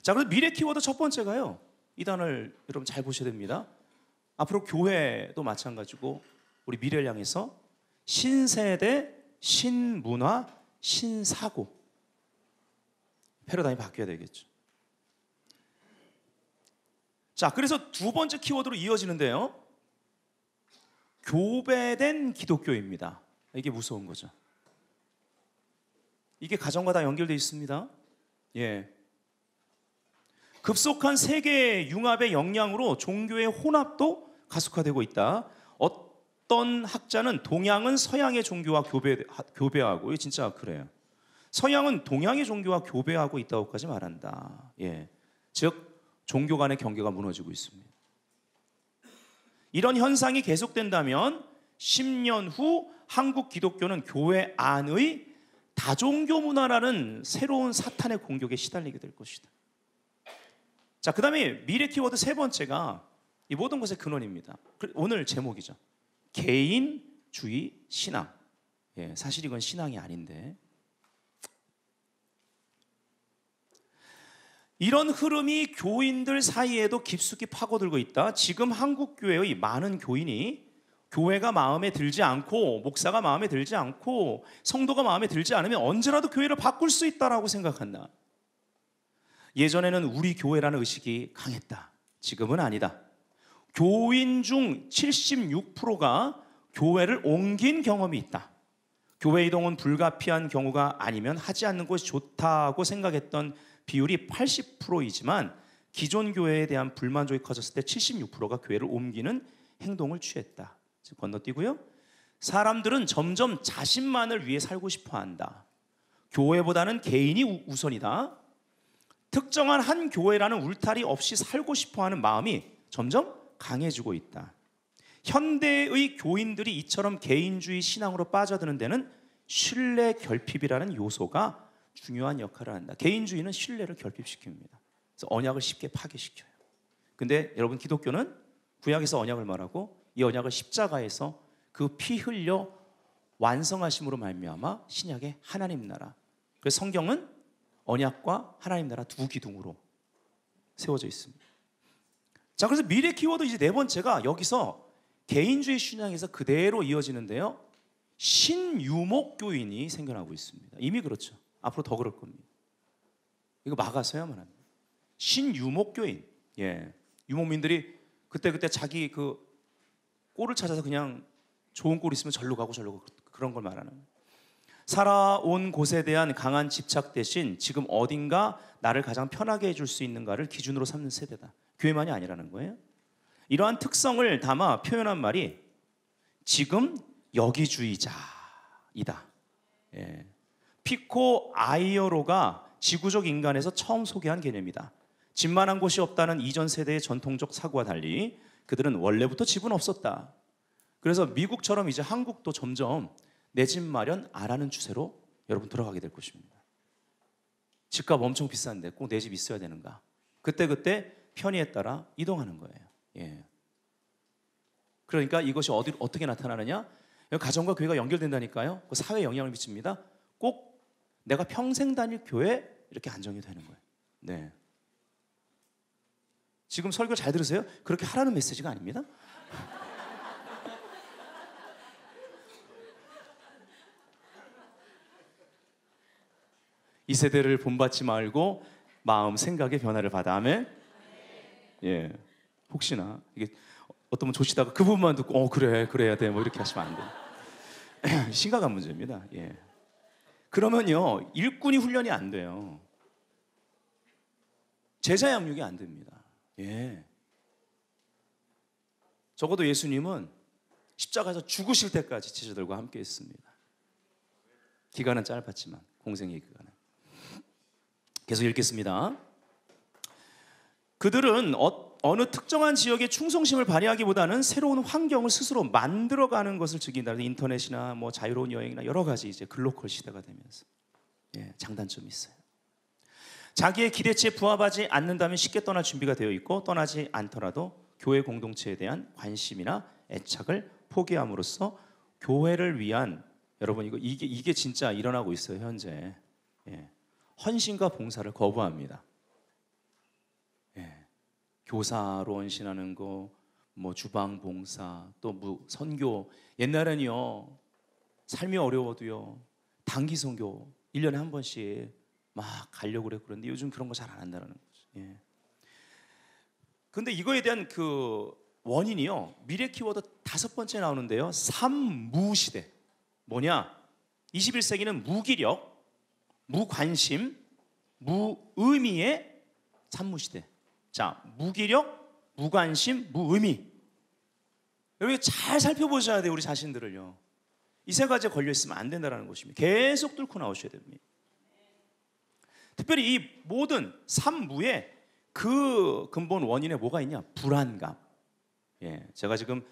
자, 그래서 미래 키워드 첫 번째가요. 이 단어를 여러분 잘 보셔야 됩니다. 앞으로 교회도 마찬가지고 우리 미래를 향해서 신세대, 신문화, 신사고 패러다임이 바뀌어야 되겠죠. 자, 그래서 두 번째 키워드로 이어지는데요. 교배된 기독교입니다. 이게 무서운 거죠. 이게 가정과 다 연결되어 있습니다. 예. 급속한 세계 융합의 영향으로 종교의 혼합도 가속화되고 있다. 어떤 학자는 동양은 서양의 종교와 교배하고, 이게 진짜 그래요. 서양은 동양의 종교와 교배하고 있다고까지 말한다. 예, 즉 종교 간의 경계가 무너지고 있습니다. 이런 현상이 계속된다면 10년 후 한국 기독교는 교회 안의 다종교 문화라는 새로운 사탄의 공격에 시달리게 될 것이다. 자, 그 다음에 미래 키워드 세 번째가 이 모든 것의 근원입니다. 오늘 제목이죠. 개인주의 신앙. 예, 사실 이건 신앙이 아닌데, 이런 흐름이 교인들 사이에도 깊숙이 파고들고 있다. 지금 한국 교회의 많은 교인이 교회가 마음에 들지 않고, 목사가 마음에 들지 않고, 성도가 마음에 들지 않으면 언제라도 교회를 바꿀 수 있다라고 생각한다. 예전에는 우리 교회라는 의식이 강했다. 지금은 아니다. 교인 중 76%가 교회를 옮긴 경험이 있다. 교회 이동은 불가피한 경우가 아니면 하지 않는 것이 좋다고 생각했던 비율이 80%이지만 기존 교회에 대한 불만족이 커졌을 때 76%가 교회를 옮기는 행동을 취했다. 건너뛰고요. 사람들은 점점 자신만을 위해 살고 싶어 한다. 교회보다는 개인이 우선이다. 특정한 한 교회라는 울타리 없이 살고 싶어 하는 마음이 점점 강해지고 있다. 현대의 교인들이 이처럼 개인주의 신앙으로 빠져드는 데는 신뢰 결핍이라는 요소가 중요한 역할을 한다. 개인주의는 신뢰를 결핍시킵니다. 그래서 언약을 쉽게 파괴시켜요. 근데 여러분, 기독교는 구약에서 언약을 말하고 이 언약을 십자가에서 그 피 흘려 완성하심으로 말미암아 신약의 하나님 나라. 그래서 성경은 언약과 하나님 나라 두 기둥으로 세워져 있습니다. 자, 그래서 미래 키워드 이제 네 번째가 여기서 개인주의 신앙에서 그대로 이어지는데요. 신유목교인이 생겨나고 있습니다. 이미 그렇죠. 앞으로 더 그럴 겁니다. 이거 막아서야만 합니다. 신유목교인. 예. 유목민들이 그때 자기 그 꼴을 찾아서 그냥 좋은 꼴 있으면 절로 가고 그런 걸 말하는 거예요. 살아온 곳에 대한 강한 집착 대신 지금 어딘가 나를 가장 편하게 해줄 수 있는가를 기준으로 삼는 세대다. 교회만이 아니라는 거예요. 이러한 특성을 담아 표현한 말이 지금 여기주의자이다. 예. 피코 아이어로가 지구적 인간에서 처음 소개한 개념이다. 집만한 곳이 없다는 이전 세대의 전통적 사고와 달리 그들은 원래부터 집은 없었다. 그래서 미국처럼 이제 한국도 점점 내 집 마련 안 하는 추세로 여러분 들어가게 될 것입니다. 집값 엄청 비싼데 꼭 내 집 있어야 되는가? 그때 편의에 따라 이동하는 거예요. 예. 그러니까 이것이 어떻게 나타나느냐? 가정과 교회가 연결된다니까요. 그 사회에 영향을 미칩니다. 꼭 내가 평생 다닐 교회 이렇게 안정이 되는 거예요. 네. 지금 설교 잘 들으세요? 그렇게 하라는 메시지가 아닙니다. 이 세대를 본받지 말고 마음, 생각의 변화를 받아. 아멘. 예. 혹시나 이게 어떤 분 조시다가 그 부분만 듣고 그래야 돼 뭐 이렇게 하시면 안 돼요. 심각한 문제입니다. 예. 그러면요 일꾼이 훈련이 안 돼요. 제자 양육이 안 됩니다. 예. 적어도 예수님은 십자가에서 죽으실 때까지 제자들과 함께 했습니다. 기간은 짧았지만 공생의 기간은. 계속 읽겠습니다. 그들은 어느 특정한 지역에 충성심을 발휘하기보다는 새로운 환경을 스스로 만들어가는 것을 즐긴다. 인터넷이나 뭐 자유로운 여행이나 여러 가지 이제 글로컬 시대가 되면서 장단점이 있어요. 자기의 기대치에 부합하지 않는다면 쉽게 떠날 준비가 되어 있고 떠나지 않더라도 교회 공동체에 대한 관심이나 애착을 포기함으로써 교회를 위한 여러분 이게 진짜 일어나고 있어요 현재. 헌신과 봉사를 거부합니다. 교사로 헌신하는 거, 뭐 주방 봉사, 또 선교. 옛날에는요 삶이 어려워도요 단기 선교 1년에 한 번씩 막 가려고 그랬는데 요즘 그런 거 잘 안 한다는 거죠. 근데 이거에 대한 그 원인이요 미래 키워드 5번째 나오는데요. 삼무시대. 뭐냐? 21세기는 무기력, 무관심, 무의미의 삼무시대. 자, 무기력, 무관심, 무의미. 여러분 잘 살펴보셔야 돼요. 우리 자신들을요. 이 세 가지에 걸려 있으면 안 된다는 것입니다. 계속 뚫고 나오셔야 됩니다. 특별히 이 모든 산무의 그 근본 원인에 뭐가 있냐? 불안감. 예, 제가 지금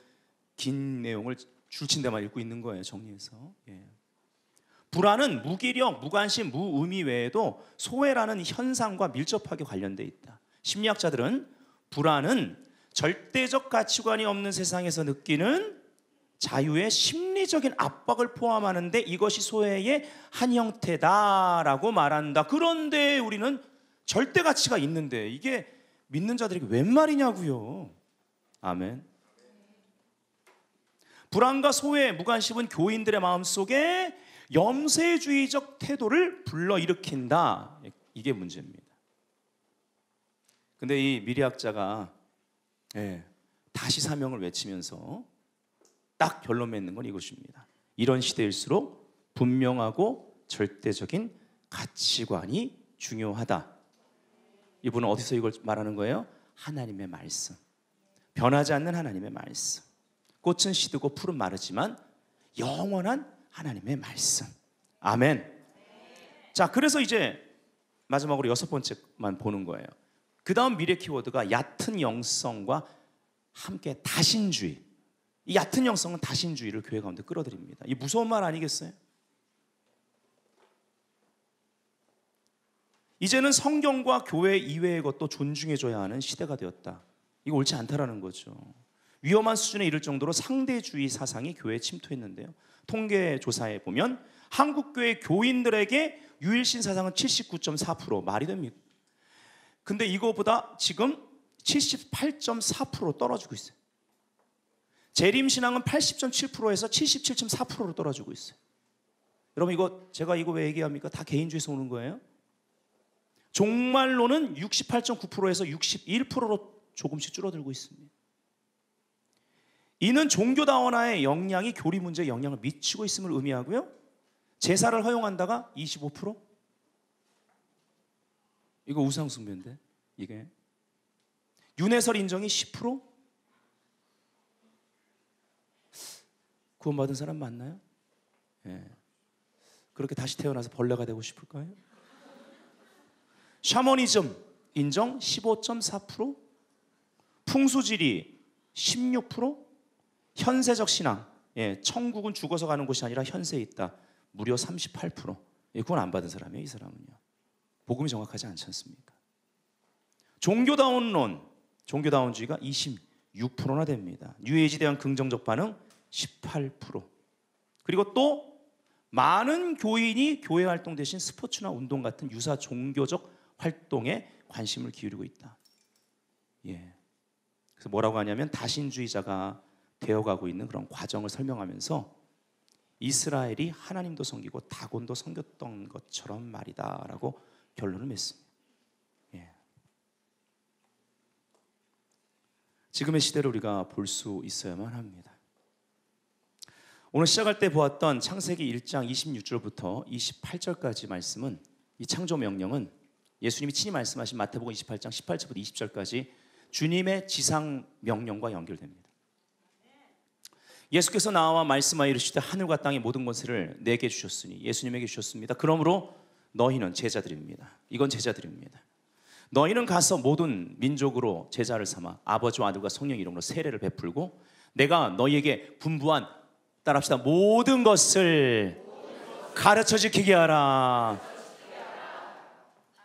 긴 내용을 줄친데만 읽고 있는 거예요. 정리해서. 예. 불안은 무기력, 무관심, 무의미 외에도 소외라는 현상과 밀접하게 관련돼 있다. 심리학자들은 불안은 절대적 가치관이 없는 세상에서 느끼는 자유의 심리적인 압박을 포함하는데 이것이 소외의 한 형태다라고 말한다. 그런데 우리는 절대 가치가 있는데 이게 믿는 자들에게 웬 말이냐고요. 아멘. 불안과 소외, 무관심은 교인들의 마음속에 염세주의적 태도를 불러일으킨다. 이게 문제입니다. 근데 이 미리학자가 다시 사명을 외치면서 딱 결론 맺는 건 이것입니다. 이런 시대일수록 분명하고 절대적인 가치관이 중요하다. 이분은 어디서 이걸 말하는 거예요? 하나님의 말씀. 변하지 않는 하나님의 말씀. 꽃은 시들고 풀은 마르지만 영원한 하나님의 말씀. 아멘. 자, 그래서 이제 마지막으로 6번째만 보는 거예요. 그 다음 미래 키워드가 얕은 영성과 함께 다신주의. 이 얕은 영성은 다신주의를 교회 가운데 끌어들입니다. 이 무서운 말 아니겠어요? 이제는 성경과 교회 이외의 것도 존중해줘야 하는 시대가 되었다. 이거 옳지 않다라는 거죠. 위험한 수준에 이를 정도로 상대주의 사상이 교회에 침투했는데요. 통계 조사에 보면 한국 교회 교인들에게 유일신 사상은 79.4%. 말이 됩니까? 근데 이거보다 지금 78.4% 떨어지고 있어요. 재림신앙은 80.7%에서 77.4%로 떨어지고 있어요. 여러분 제가 이거 왜 얘기합니까? 다 개인주의에서 오는 거예요. 종말론은 68.9%에서 61%로 조금씩 줄어들고 있습니다. 이는 종교다원화의 영향이 교리 문제에 영향을 미치고 있음을 의미하고요. 제사를 허용한다가 25%? 이거 우상숭배인데 이게. 윤회설 인정이 10%? 구원받은 사람 맞나요? 예. 그렇게 다시 태어나서 벌레가 되고 싶을까요? 샤머니즘 인정 15.4%? 풍수지리 16%? 현세적 신앙, 천국은 죽어서 가는 곳이 아니라 현세에 있다. 무려 38%. 그건 안 받은 사람이에요. 이 사람은요. 복음이 정확하지 않지 않습니까? 종교다원론, 종교다원주의가 26%나 됩니다. 뉴에이지에 대한 긍정적 반응 18%. 그리고 또 많은 교인이 교회 활동 대신 스포츠나 운동 같은 유사 종교적 활동에 관심을 기울이고 있다. 그래서 뭐라고 하냐면 다신주의자가 되어가고 있는 그런 과정을 설명하면서 이스라엘이 하나님도 섬기고 다곤도 섬겼던 것처럼 말이다라고 결론을 맺습니다. 지금의 시대를 우리가 볼 수 있어야만 합니다. 오늘 시작할 때 보았던 창세기 1장 26절부터 28절까지 말씀은, 이 창조 명령은 예수님이 친히 말씀하신 마태복음 28장 18절부터 20절까지 주님의 지상 명령과 연결됩니다. 예수께서 나와 말씀하여 이르시되 하늘과 땅의 모든 권세를 내게 주셨으니, 예수님에게 주셨습니다. 그러므로 너희는 제자들입니다. 이건 제자들입니다. 너희는 가서 모든 민족으로 제자를 삼아 아버지와 아들과 성령 이름으로 세례를 베풀고 내가 너희에게 분부한, 따라합시다, 모든 것을 가르쳐 지키게 하라.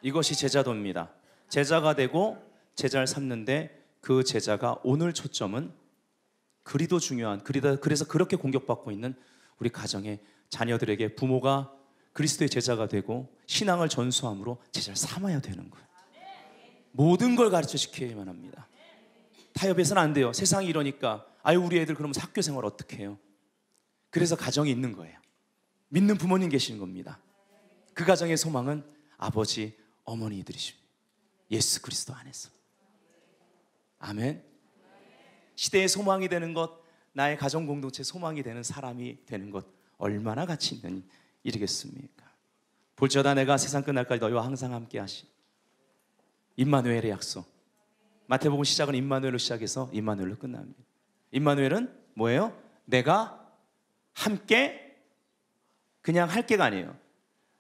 이것이 제자도입니다. 제자가 되고 제자를 삼는데 그 제자가 오늘 초점은 그리도 중요한, 그래서 그렇게 공격받고 있는 우리 가정의 자녀들에게 부모가 그리스도의 제자가 되고 신앙을 전수함으로 제자를 삼아야 되는 거예요. 모든 걸 가르쳐 지켜야만 합니다. 타협해서는 안 돼요. 세상이 이러니까 아유 우리 애들 그러면 학교 생활 어떻게 해요? 그래서 가정이 있는 거예요. 믿는 부모님 계시는 겁니다. 그 가정의 소망은 아버지, 어머니들이십니다. 예수 그리스도 안에서. 아멘. 시대의 소망이 되는 것, 나의 가정 공동체 소망이 되는 사람이 되는 것, 얼마나 가치 있는 일이겠습니까? 볼지어다 내가 세상 끝날까지 너희와 항상 함께 하시. 임마누엘의 약속. 마태복음 시작은 임마누엘로 시작해서 임마누엘로 끝납니다. 임마누엘은 뭐예요? 내가 함께 그냥 할 게가 아니에요.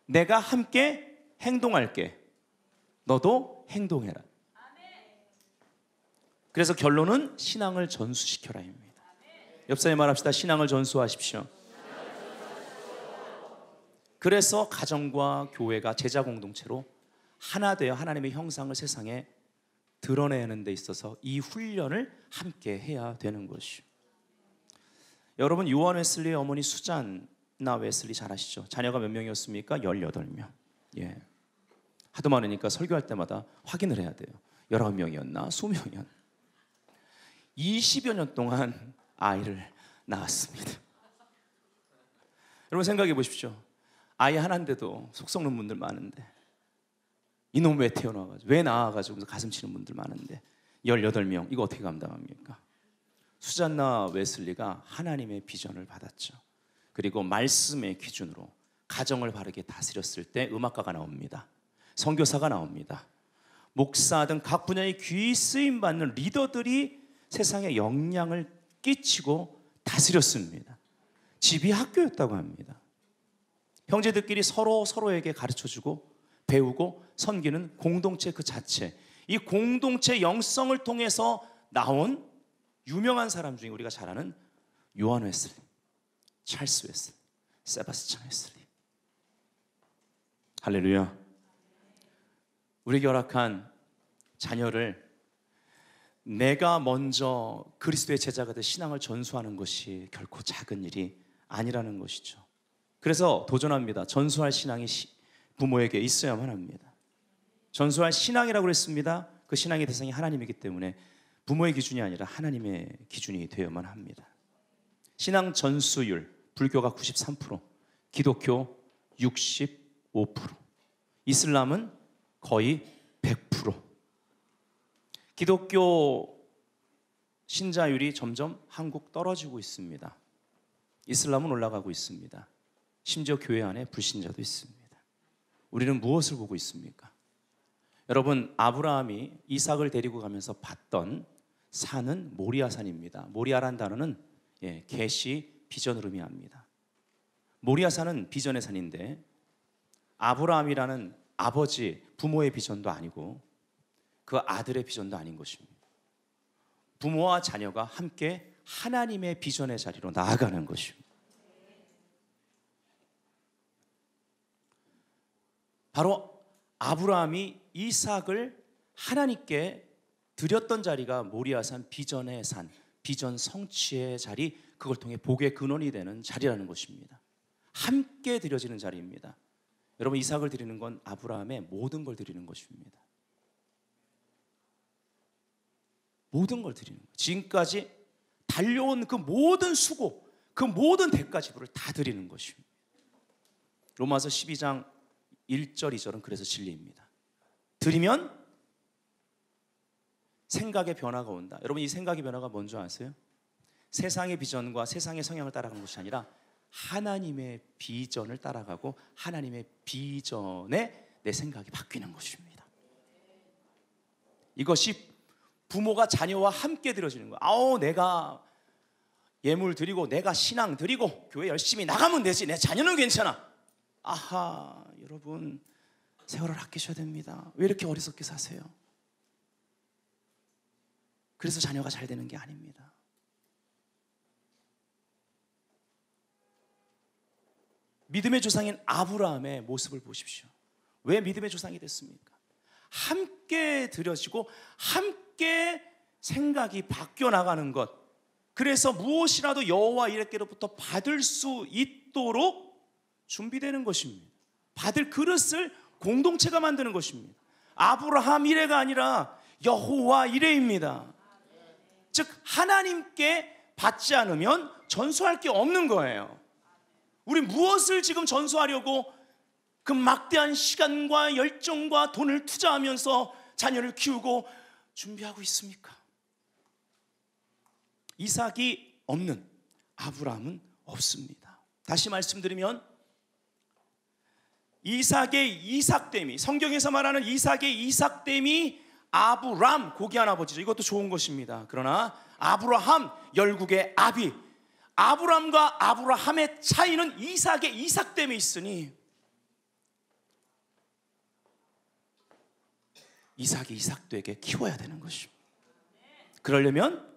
내가 함께 행동할게. 너도 행동해라. 그래서 결론은 신앙을 전수시켜라입니다. 옆 사람이 말합시다. 신앙을 전수하십시오. 그래서 가정과 교회가 제자 공동체로 하나 되어 하나님의 형상을 세상에 드러내는 데 있어서 이 훈련을 함께 해야 되는 것이요. 여러분, 요한 웨슬리의 어머니 수잔나 웨슬리 잘 아시죠? 자녀가 몇 명이었습니까? 18명. 예. 하도 많으니까 설교할 때마다 확인을 해야 돼요. 19명이었나? 20명이었나? 20여 년 동안 아이를 낳았습니다. 여러분 생각해 보십시오. 아이 하나인데도 속 썩는 분들 많은데, 이놈 왜 태어나가지고, 왜 낳아가지고 가슴 치는 분들 많은데 18명, 이거 어떻게 감당합니까? 수잔나 웨슬리가 하나님의 비전을 받았죠. 그리고 말씀의 기준으로 가정을 바르게 다스렸을 때 음악가가 나옵니다. 선교사가 나옵니다. 목사 등 각 분야의 귀 쓰임 받는 리더들이 세상에 영향을 끼치고 다스렸습니다. 집이 학교였다고 합니다. 형제들끼리 서로에게 가르쳐주고 배우고 섬기는 공동체 그 자체, 이 공동체 영성을 통해서 나온 유명한 사람 중에 우리가 잘 아는 요한 웨슬리, 찰스 웨슬리, 세바스찬 웨슬리. 할렐루야. 우리에게 허락한 자녀를 내가 먼저 그리스도의 제자가 돼 신앙을 전수하는 것이 결코 작은 일이 아니라는 것이죠. 그래서 도전합니다. 전수할 신앙이 부모에게 있어야만 합니다. 전수할 신앙이라고 그랬습니다. 그 신앙의 대상이 하나님이기 때문에 부모의 기준이 아니라 하나님의 기준이 되어야만 합니다. 신앙 전수율, 불교가 93%, 기독교 65%, 이슬람은 거의 100%. 기독교 신자율이 점점 한국 떨어지고 있습니다. 이슬람은 올라가고 있습니다. 심지어 교회 안에 불신자도 있습니다. 우리는 무엇을 보고 있습니까? 여러분, 아브라함이 이삭을 데리고 가면서 봤던 산은 모리아산입니다. 모리아란 단어는 계시, 비전을 의미합니다. 모리아산은 비전의 산인데 아브라함이라는 아버지, 부모의 비전도 아니고 그 아들의 비전도 아닌 것입니다. 부모와 자녀가 함께 하나님의 비전의 자리로 나아가는 것입니다. 바로 아브라함이 이삭을 하나님께 드렸던 자리가 모리아산 비전의 산, 비전 성취의 자리, 그걸 통해 복의 근원이 되는 자리라는 것입니다. 함께 드려지는 자리입니다. 여러분, 이삭을 드리는 건 아브라함의 모든 걸 드리는 것입니다. 모든 걸 드리는 거예요. 지금까지 달려온 그 모든 수고, 그 모든 대가 지불을 다 드리는 것입니다. 로마서 12장 1절 2절은 그래서 진리입니다. 드리면 생각의 변화가 온다. 여러분, 이 생각의 변화가 뭔지 아세요? 세상의 비전과 세상의 성향을 따라가는 것이 아니라 하나님의 비전을 따라가고 하나님의 비전에 내 생각이 바뀌는 것입니다. 이것이 부모가 자녀와 함께 드려지는 거예요. 내가 예물 드리고 내가 신앙 드리고 교회 열심히 나가면 되지, 내 자녀는 괜찮아. 아하, 여러분, 세월을 아끼셔야 됩니다. 왜 이렇게 어리석게 사세요? 그래서 자녀가 잘 되는 게 아닙니다. 믿음의 조상인 아브라함의 모습을 보십시오. 왜 믿음의 조상이 됐습니까? 함께 드려지고 함께 생각이 바뀌어 나가는 것, 그래서 무엇이라도 여호와 이레께로부터 받을 수 있도록 준비되는 것입니다. 받을 그릇을 공동체가 만드는 것입니다. 아브라함 이레가 아니라 여호와 이레입니다. 즉 하나님께 받지 않으면 전수할 게 없는 거예요. 우리 무엇을 지금 전수하려고 그 막대한 시간과 열정과 돈을 투자하면서 자녀를 키우고 준비하고 있습니까? 이삭이 없는 아브라함은 없습니다. 다시 말씀드리면 이삭의 이삭됨이, 성경에서 말하는 이삭의 이삭됨이 아브람, 고귀한 아버지죠. 이것도 좋은 것입니다. 그러나 아브라함, 열국의 아비, 아브람과 아브라함의 차이는 이삭의 이삭됨에 있으니 이삭이 이삭되게 키워야 되는 것입니다. 그러려면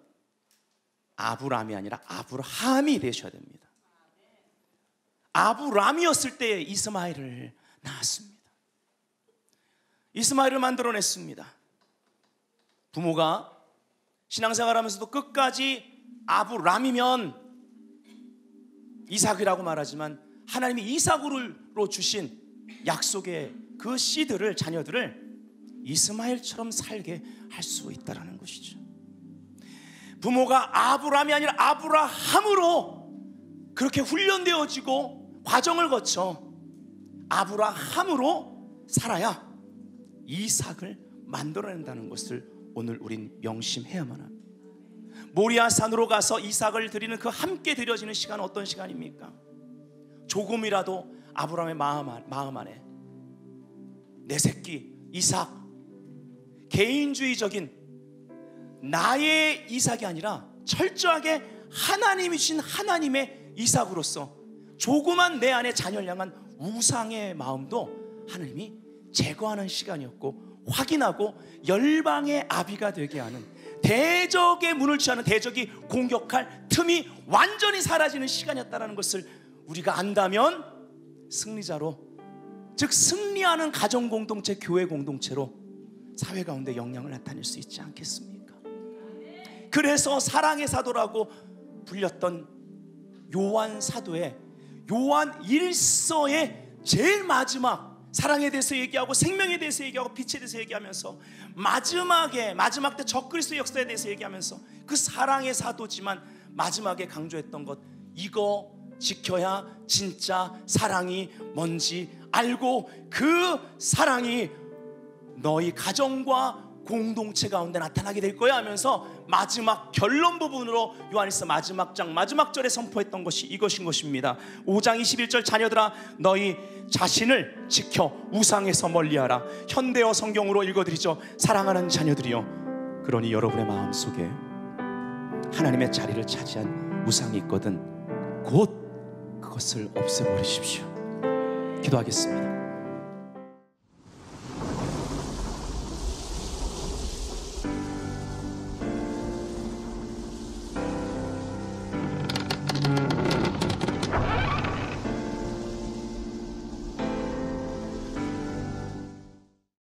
아브람이 아니라 아브라함이 되셔야 됩니다. 아브람이었을 때 이스마엘을 낳았습니다. 이스마엘을 만들어냈습니다. 부모가 신앙생활하면서도 끝까지 아브람이면 이삭이라고 말하지만 하나님이 이삭으로 주신 약속의 그 씨들을, 자녀들을 이스마엘처럼 살게 할 수 있다는 것이죠. 부모가 아브람이 아니라 아브라함으로 그렇게 훈련되어지고 과정을 거쳐 아브라함으로 살아야 이삭을 만들어낸다는 것을 오늘 우린 명심해야만 합니다. 모리아산으로 가서 이삭을 드리는 그 함께 드려지는 시간은 어떤 시간입니까? 조금이라도 아브라함의 마음 안에 내 새끼 이삭, 개인주의적인 나의 이삭이 아니라 철저하게 하나님이 주신 하나님의 이삭으로서 조그만 내 안에 자녀를 향한 우상의 마음도 하나님이 제거하는 시간이었고, 확인하고 열방의 아비가 되게 하는, 대적의 문을 취하는, 대적이 공격할 틈이 완전히 사라지는 시간이었다는 것을 우리가 안다면 승리자로, 즉 승리하는 가정 공동체, 교회 공동체로 사회 가운데 영향을 나타낼 수 있지 않겠습니까? 그래서 사랑의 사도라고 불렸던 요한 사도의 요한 1서의 제일 마지막, 사랑에 대해서 얘기하고 생명에 대해서 얘기하고 빛에 대해서 얘기하면서 마지막 때 적그리스도 역사에 대해서 얘기하면서 그 사랑의 사도지만 마지막에 강조했던 것, 이거 지켜야 진짜 사랑이 뭔지 알고 그 사랑이 너희 가정과 공동체 가운데 나타나게 될 거야 하면서 마지막 결론 부분으로 요한일서 마지막 장 마지막 절에 선포했던 것이 이것인 것입니다. 5장 21절, 자녀들아 너희 자신을 지켜 우상에서 멀리하라. 현대어 성경으로 읽어드리죠. 사랑하는 자녀들이여, 그러니 여러분의 마음속에 하나님의 자리를 차지한 우상이 있거든 곧 그것을 없애버리십시오. 기도하겠습니다.